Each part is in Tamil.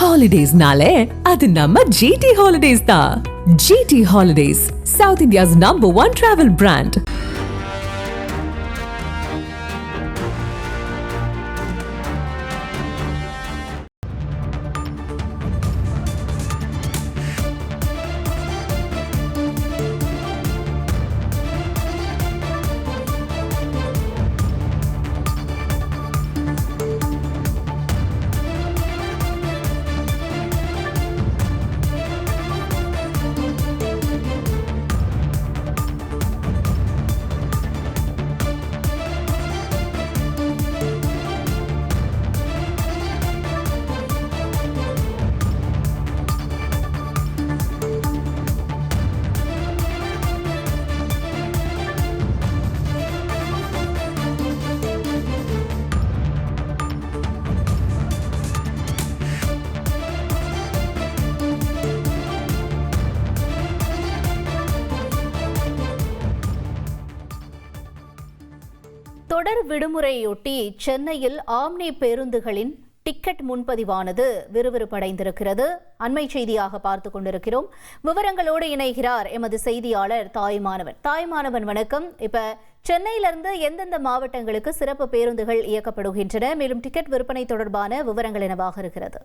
ஹாலிடேஸ்னாலே அது நம்ம ஜிடி ஹாலிடேஸ் தான். GT holidays, south India's #1 travel brand. தொடர் விடுமுறையொட்டி சென்னையில் ஆம்னி பேருந்துகளின் டிக்கெட் முன்பதிவானது விறுவிறுப்படைந்திருக்கிறது. அண்மை செய்தியாக பார்த்துக் கொண்டிருக்கிறோம். விவரங்களோடு இணைகிறார் எமது செய்தியாளர் தாய்மானவன். வணக்கம். இப்ப சென்னையிலிருந்து எந்தெந்த மாவட்டங்களுக்கு சிறப்பு பேருந்துகள் இயக்கப்படுகின்றன, மேலும் டிக்கெட் விற்பனை தொடர்பான விவரங்கள் என்னவாக இருக்கிறது?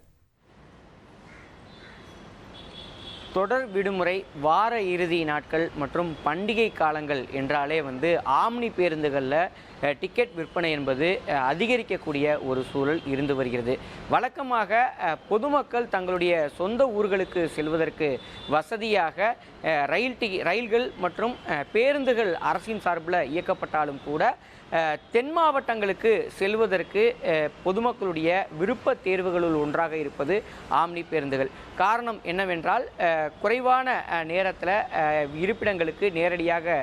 தொடர் விடுமுறை, வார இறுதி நாட்கள் மற்றும் பண்டிகை காலங்கள் என்றாலே ஆம்னி பேருந்துகளில் டிக்கெட் விற்பனை என்பது அதிகரிக்கக்கூடிய ஒரு சூழல் இருந்து வருகிறது. வழக்கமாக பொதுமக்கள் தங்களுடைய சொந்த ஊர்களுக்கு செல்வதற்கு வசதியாக ரயில்கள் மற்றும் பேருந்துகள் அரசின் சார்பில் இயக்கப்பட்டாலும் கூட தென் மாவட்டங்களுக்கு செல்வதற்கு பொதுமக்களுடைய விருப்ப தேர்வுகளுள் ஒன்றாக இருப்பது ஆம்னி பேருந்துகள். காரணம் என்னவென்றால் குறைவான நேரத்தில் இருப்பிடங்களுக்கு நேரடியாக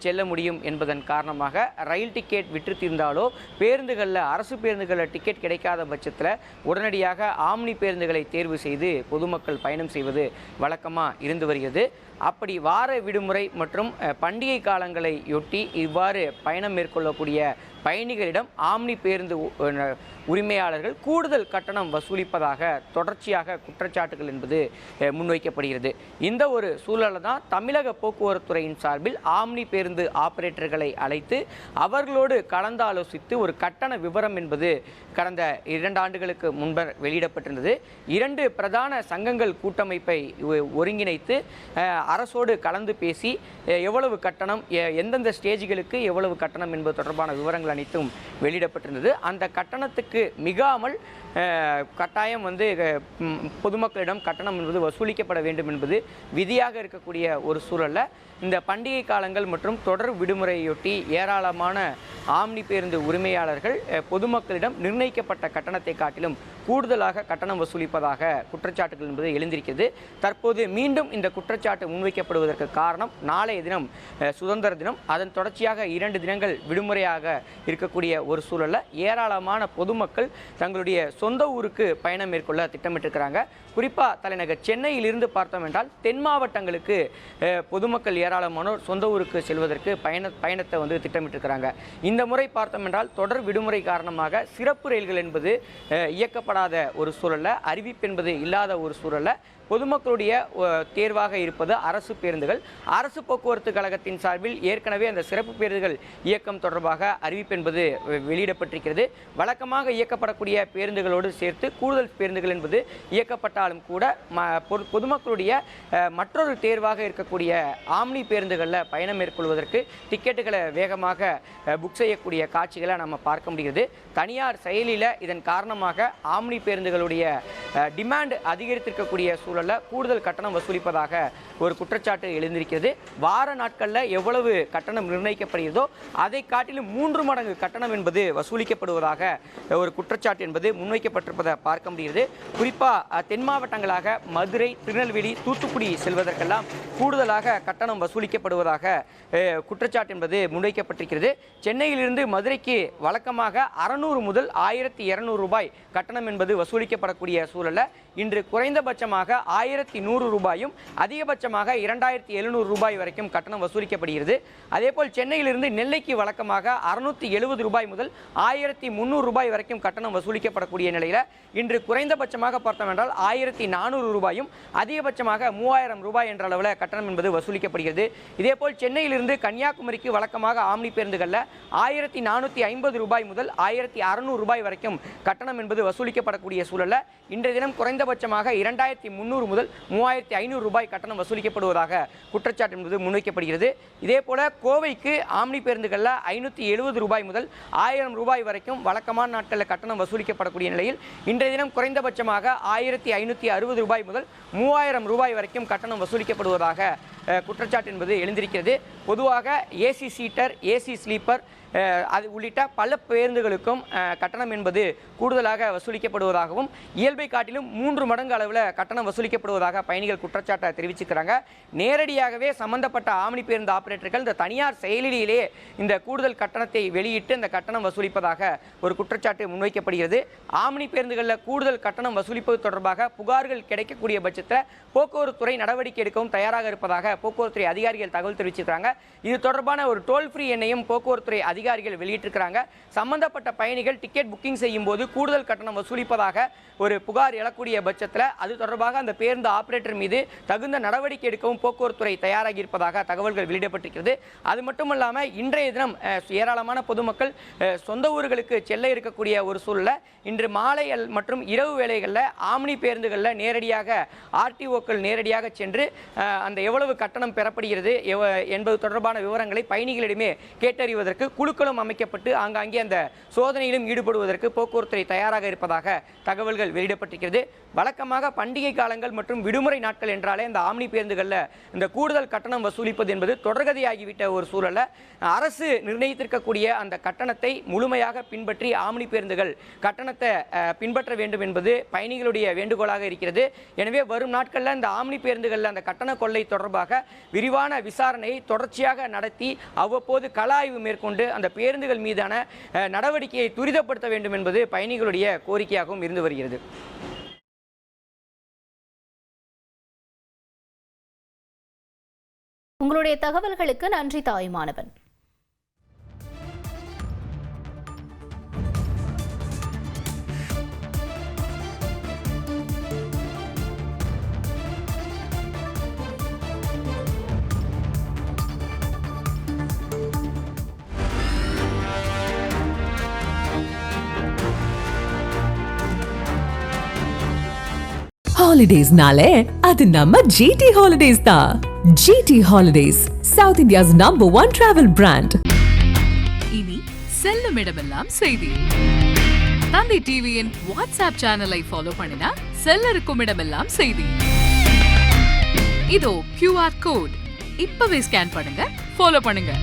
செல்ல முடியும் என்பதன் காரணமாக ரயில் டிக்கெட் விற்று தீர்ந்தாலோ பேருந்துகளில் அரசு பேருந்துகளில் டிக்கெட் கிடைக்காத பட்சத்தில் உடனடியாக ஆம்னி பேருந்துகளை தேர்வு செய்து பொதுமக்கள் பயணம் செய்வது வழக்கமாக இருந்து வருகிறது. அப்படி வார விடுமுறை மற்றும் பண்டிகை காலங்களையொட்டி இவ்வாறு பயணம் மேற்கொள்ளக்கூடிய பயணிகளிடம் ஆம்னி பேருந்து உரிமையாளர்கள் கூடுதல் கட்டணம் வசூலிப்பதாக தொடர்ச்சியாக குற்றச்சாட்டுகள் என்பது முன்வைக்கப்படுகிறது. இந்த ஒரு சூழலில் தான் தமிழக போக்குவரத்துறையின் சார்பில் ஆம்னி பேருந்து ஆபரேட்டர்களை அழைத்து அவர்களோடு கலந்தாலோசித்து ஒரு கட்டண விவரம் என்பது கடந்த 2 ஆண்டுகளுக்கு முன்பு வெளியிடப்பட்டிருந்தது. 2 பிரதான சங்கங்கள் கூட்டமைப்பை ஒருங்கிணைத்து அரசோடு கலந்து பேசி எவ்வளவு கட்டணம், எந்தெந்த ஸ்டேஜ்களுக்கு எவ்வளவு கட்டணம் என்பது தொடர்பான விவரங்கள் அனைத்தும் வெளியிடப்பட்டிருந்தது. அந்த கட்டணத்துக்கு மிகாமல் கட்டாயம் பொதுமக்களிடம் கட்டணம் என்பது வசூலிக்கப்பட வேண்டும் என்பது விதியாக இருக்கக்கூடிய ஒரு சூழலில் இந்த பண்டிகை காலங்கள் மற்றும் தொடர் விடுமுறையொட்டி ஏராளமான ஆம்னி பேருந்து உரிமையாளர்கள் பொதுமக்களிடம் நிர்ணயிக்கப்பட்ட கட்டணத்தை காட்டிலும் கூடுதலாக கட்டணம் வசூலிப்பதாக குற்றச்சாட்டுகள் என்பது எழுந்திருக்கிறது. தற்போது மீண்டும் இந்த குற்றச்சாட்டு முன்வைக்கப்படுவதற்கு காரணம், நாளைய தினம் சுதந்திர தினம், அதன் தொடர்ச்சியாக 2 தினங்கள் விடுமுறையாக இருக்கக்கூடிய ஒரு சூழலில் ஏராளமான பொதுமக்கள் தங்களுடைய சொந்த ஊருக்கு பயணம் மேற்கொள்ள திட்டமிட்டிருக்கிறாங்க. குறிப்பாக தலைநகர் சென்னையிலிருந்து பார்த்தோம் என்றால் தென் மாவட்டங்களுக்கு பொதுமக்கள் ஏராளமானோர் சொந்த ஊருக்கு செல்வதற்கு பயணத்தை திட்டமிட்டிருக்கிறாங்க. இந்த முறை பார்த்தோம் என்றால் தொடர் விடுமுறை காரணமாக சிறப்பு ரயில்கள் என்பது இயக்கப்படாத ஒரு சூழலில், அறிவிப்பு என்பது இல்லாத ஒரு சூழலில் பொதுமக்களுடைய தேர்வாக இருப்பது அரசு பேருந்துகள். அரசு போக்குவரத்து கழகத்தின் சார்பில் ஏற்கனவே அந்த சிறப்பு பேருந்துகள் இயக்கம் தொடர்பாக அறிவிப்பு என்பது வெளியிடப்பட்டிருக்கிறது. வழக்கமாக இயக்கப்படக்கூடிய பேருந்துகளோடு சேர்த்து கூடுதல் பேருந்துகள் என்பது இயக்கப்பட்டாலும் கூட பொதுமக்களுடைய மற்றொரு தேர்வாக இருக்கக்கூடிய ஆம்னி பேருந்துகளில் பயணம் மேற்கொள்வதற்கு டிக்கெட்டுகளை வேகமாக புக் செய்யக்கூடிய காட்சிகளை நம்ம பார்க்க முடிகிறது. தனியார் செயலியில் இதன் காரணமாக ஆம்னி பேருந்துகளுடைய டிமாண்ட் அதிகரித்திருக்கக்கூடிய சூழல் கூடுதல் கட்டணம் வசூலிப்பதாக ஒரு குற்றச்சாட்டு எழுந்திருக்கிறது. வார நாட்களில் எவ்வளவு கட்டணம் நிர்ணயிக்கப்படுகிறதோ அதை காட்டிலும் 3 மடங்கு கட்டணம் என்பது வசூலிக்கப்படுவதாக ஒரு குற்றச்சாட்டு என்பது முன்வைக்கப்பட்டிருப்பதை பார்க்க முடிகிறது. குறிப்பாக தென் மாவட்டங்களாக மதுரை, திருநெல்வேலி, தூத்துக்குடி செல்வதற்கெல்லாம் கூடுதலாக கட்டணம் வசூலிக்கப்படுவதாக குற்றச்சாட்டு என்பது முன்வைக்கப்பட்டிருக்கிறது. சென்னையிலிருந்து மதுரைக்கு வழக்கமாக 600 முதல் 1200 ரூபாய் கட்டணம் என்பது வசூலிக்கப்படக்கூடிய சூழலில் இன்று குறைந்தபட்சமாக 1100 ரூபாயும் அதிகபட்சமாக 2700 ரூபாய் வரைக்கும் கட்டணம் வசூலிக்கப்படுகிறது. அதேபோல் சென்னையிலிருந்து நெல்லைக்கு வழக்கமாக 670 ரூபாய் முதல் 1300 ரூபாய் வரைக்கும் கட்டணம் வசூலிக்கப்படக்கூடிய நிலையில் இன்று குறைந்தபட்சமாக பார்த்தோம் என்றால் 1400 ரூபாயும் அதிகபட்சமாக 3000 ரூபாய் என்ற அளவில் கட்டணம் என்பது வசூலிக்கப்படுகிறது. இதேபோல் சென்னையிலிருந்து கன்னியாகுமரிக்கு வழக்கமாக ஆம்னி பேருந்துகளில் 1450 ரூபாய் முதல் 1600 ரூபாய் வரைக்கும் கட்டணம் என்பது வசூலிக்கப்படக்கூடிய சூழலில் இன்றைய தினம் குறைந்தபட்சமாக 2300 முதல் 3500 ரூபாய் கட்டணம் வசூலிக்கப்படுவதாக குற்றச்சாட்டு என்பது முன்வைக்கப்படுகிறது. இதேபோல கோவைக்கு ஆம்னி பேருந்துகளில் 570 ரூபாய் முதல் 1000 ரூபாய் வரைக்கும் வழக்கமான நாட்களில் கட்டணம் வசூலிக்கப்படக்கூடிய நிலையில் இன்றைய தினம் குறைந்தபட்சமாக 1560 ரூபாய் முதல் 3000 ரூபாய் வரைக்கும் கட்டணம் வசூலிக்கப்படுவதாக குற்றச்சாட்டு என்பது எழுந்திருக்கிறது. பொதுவாக ஏசி சீட்டர், ஏசி ஸ்லீப்பர் அது உள்ளிட்ட பல பேருந்துகளுக்கும் கட்டணம் என்பது கூடுதலாக வசூலிக்கப்படுவதாகவும் இயல்பை காட்டிலும் 3 மடங்கு அளவில் கட்டணம் வசூலிக்கப்படுவதாக பயணிகள் குற்றச்சாட்டை தெரிவிச்சுக்கிறாங்க. நேரடியாகவே சம்பந்தப்பட்ட ஆம்னி பேருந்து ஆபரேட்டர்கள் இந்த தனியார் செயலிலேயே இந்த கூடுதல் கட்டணத்தை வெளியிட்டு இந்த கட்டணம் வசூலிப்பதாக ஒரு குற்றச்சாட்டு முன்வைக்கப்படுகிறது. ஆம்னி பேருந்துகளில் கூடுதல் கட்டணம் வசூலிப்பது தொடர்பாக புகார்கள் கிடைக்கக்கூடிய பட்சத்தில் போக்குவரத்துறை நடவடிக்கை எடுக்கவும் தயாராக இருப்பதாக போக்குவரத்துறை அதிகாரிகள் தகவல் தெரிவிச்சிருக்காங்க. இது தொடர்பான ஒரு டோல் ஃப்ரீ எண்ணையும் போக்குவரத்துறை அதிகாரிகள் வெளியிட்டிருக்கிறாங்க. சம்பந்தப்பட்ட பயணிகள் டிக்கெட் புக்கிங் செய்யும் போது கூடுதல் கட்டணம் வசூலிப்பதாக ஒரு புகார் எழக்கூடிய பட்சத்தில் அது தொடர்பாக அந்த பேருந்து ஆபரேட்டர் மீது தகுந்த நடவடிக்கை எடுக்கவும் போக்குவரத்துறை தயாராகி இருப்பதாக தகவல்கள் வெளியிடப்பட்டிருக்கிறது. அது மட்டுமல்லாமல் இன்றைய தினம் ஏராளமான பொதுமக்கள் சொந்த ஊர்களுக்கு செல்ல இருக்கக்கூடிய ஒரு சூழலில் இன்று மாலை மற்றும் இரவு வேளைகளில் ஆம்னி பேருந்துகளில் நேரடியாக ஆர்டிஓக்கள் நேரடியாக சென்று அந்த எவ்வளவு கட்டணம் பெறப்படுகிறது என்பது தொடர்பான விவரங்களை பயணிகளிடமே கேட்டறிவதற்கு குழுக்களும் அமைக்கப்பட்டு ஆங்காங்கே அந்த சோதனையிலும் ஈடுபடுவதற்கு போக்குவரத்துறை தயாராக இருப்பதாக தகவல்கள் வெளியிடப்பட்டிருக்கிறது. வழக்கமாக பண்டிகை காலங்கள் மற்றும் விடுமுறை நாட்கள் என்றாலே இந்த ஆம்னி பேருந்துகளில் இந்த கூடுதல் கட்டணம் வசூலிப்பது என்பது தொடர்கதையாகிவிட்ட ஒரு சூழலில் அரசு நிர்ணயித்திருக்கக்கூடிய அந்த கட்டணத்தை முழுமையாக பின்பற்றி ஆம்னி பேருந்துகள் கட்டணத்தை பின்பற்ற வேண்டும் என்பது பயணிகளுடைய வேண்டுகோளாக இருக்கிறது. எனவே வரும் நாட்களில் இந்த ஆம்னி பேருந்துகளில் அந்த கட்டண கொள்ளை தொடர்பாக விரிவான விசாரணையை தொடர்ச்சியாக நடத்தி அவ்வப்போது கள ஆய்வு மேற்கொண்டு அந்த பேருந்துகள் மீதான நடவடிக்கையை துரிதப்படுத்த வேண்டும் என்பது பயணிகளுடைய கோரிக்கையாகவும் இருந்து வருகிறது. உங்களுடைய தகவல்களுக்கு நன்றி தாயுமானவன். ஹாலிடேஸ்னாலே அது நம்ம GT ஹாலிடேஸ் தான். GT holidays, south India's #1 travel brand. இனி செல்லும் இடமெல்லாம் செய்தி. தந்தி டிவியின் வாட்ஸ்அப் சேனலை ஃபாலோ பண்ணினா செல்ல இருக்கும் இடமெல்லாம் செய்தி. இதோ QR கோட் இப்பவே ஸ்கேன் பண்ணுங்க, ஃபாலோ பண்ணுங்க.